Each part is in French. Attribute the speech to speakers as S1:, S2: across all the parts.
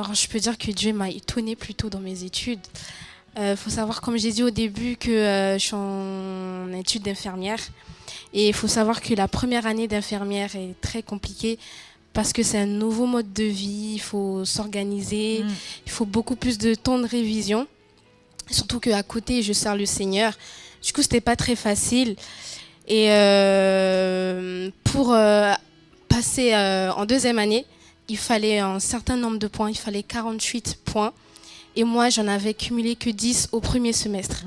S1: Alors, je peux dire que Dieu m'a étonnée plutôt dans mes études. Faut savoir, comme j'ai dit au début, que je suis en études d'infirmière. Et il faut savoir que la première année d'infirmière est très compliquée parce que c'est un nouveau mode de vie, il faut s'organiser, il faut beaucoup plus de temps de révision. Surtout qu'à côté, je sers le Seigneur. Du coup, c'était pas très facile. Et pour passer en deuxième année, il fallait un certain nombre de points, il fallait 48 points. Et moi, j'en avais cumulé que 10 au premier semestre.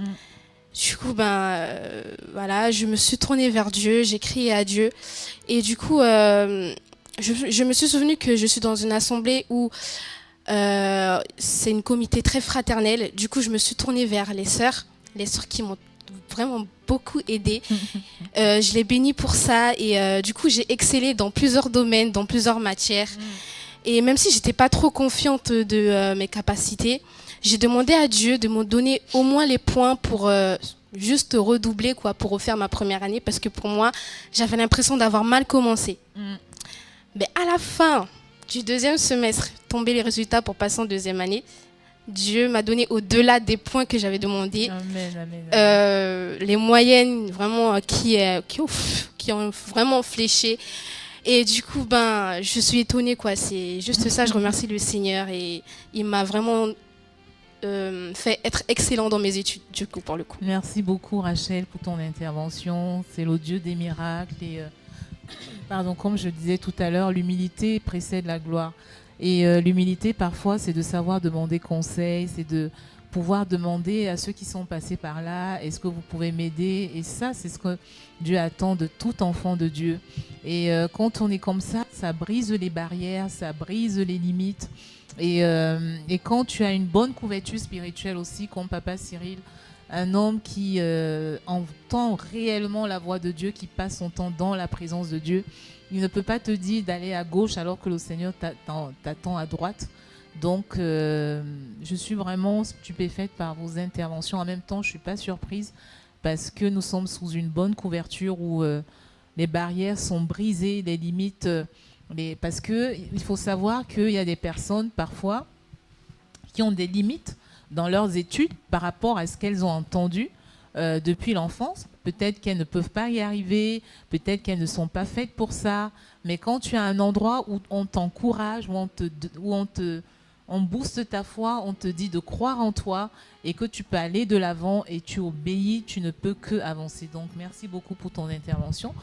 S1: Du coup, voilà, je me suis tournée vers Dieu, j'ai crié à Dieu. Et du coup, je me suis souvenu que je suis dans une assemblée où c'est une comité très fraternelle. Du coup, je me suis tournée vers les sœurs qui m'ont vraiment beaucoup aidée. Je les bénis pour ça. Et du coup, j'ai excellé dans plusieurs domaines, dans plusieurs matières. Et même si j'étais pas trop confiante de mes capacités, j'ai demandé à Dieu de me donner au moins les points pour juste redoubler, quoi, pour refaire ma première année, parce que pour moi, j'avais l'impression d'avoir mal commencé. Mais à la fin du deuxième semestre, tomber les résultats pour passer en deuxième année, Dieu m'a donné au-delà des points que j'avais demandé.
S2: Amen, amen.
S1: Les moyennes vraiment qui ont vraiment fléché. Et du coup, je suis étonnée, quoi. C'est juste ça, je remercie le Seigneur et il m'a vraiment fait être excellent dans mes études, du coup, pour le coup.
S2: Merci beaucoup, Rachel, pour ton intervention. C'est le Dieu des miracles. Et, pardon, comme je disais tout à l'heure, l'humilité précède la gloire. Et l'humilité, parfois, c'est de savoir demander conseil, c'est de pouvoir demander à ceux qui sont passés par là, est-ce que vous pouvez m'aider? Et ça, c'est ce que Dieu attend de tout enfant de Dieu. Et quand on est comme ça brise les barrières, ça brise les limites. Et quand tu as une bonne couverture spirituelle aussi, comme Papa Cyril, un homme qui entend réellement la voix de Dieu, qui passe son temps dans la présence de Dieu, il ne peut pas te dire d'aller à gauche alors que le Seigneur t'attend à droite. Donc, je suis vraiment stupéfaite par vos interventions. En même temps, je ne suis pas surprise parce que nous sommes sous une bonne couverture où les barrières sont brisées, les limites. Parce qu'il faut savoir qu'il y a des personnes parfois qui ont des limites dans leurs études par rapport à ce qu'elles ont entendu depuis l'enfance. Peut-être qu'elles ne peuvent pas y arriver, peut-être qu'elles ne sont pas faites pour ça. Mais quand tu as un endroit où on t'encourage, où on booste ta foi, on te dit de croire en toi et que tu peux aller de l'avant et tu obéis, tu ne peux que avancer. Donc, merci beaucoup pour ton intervention.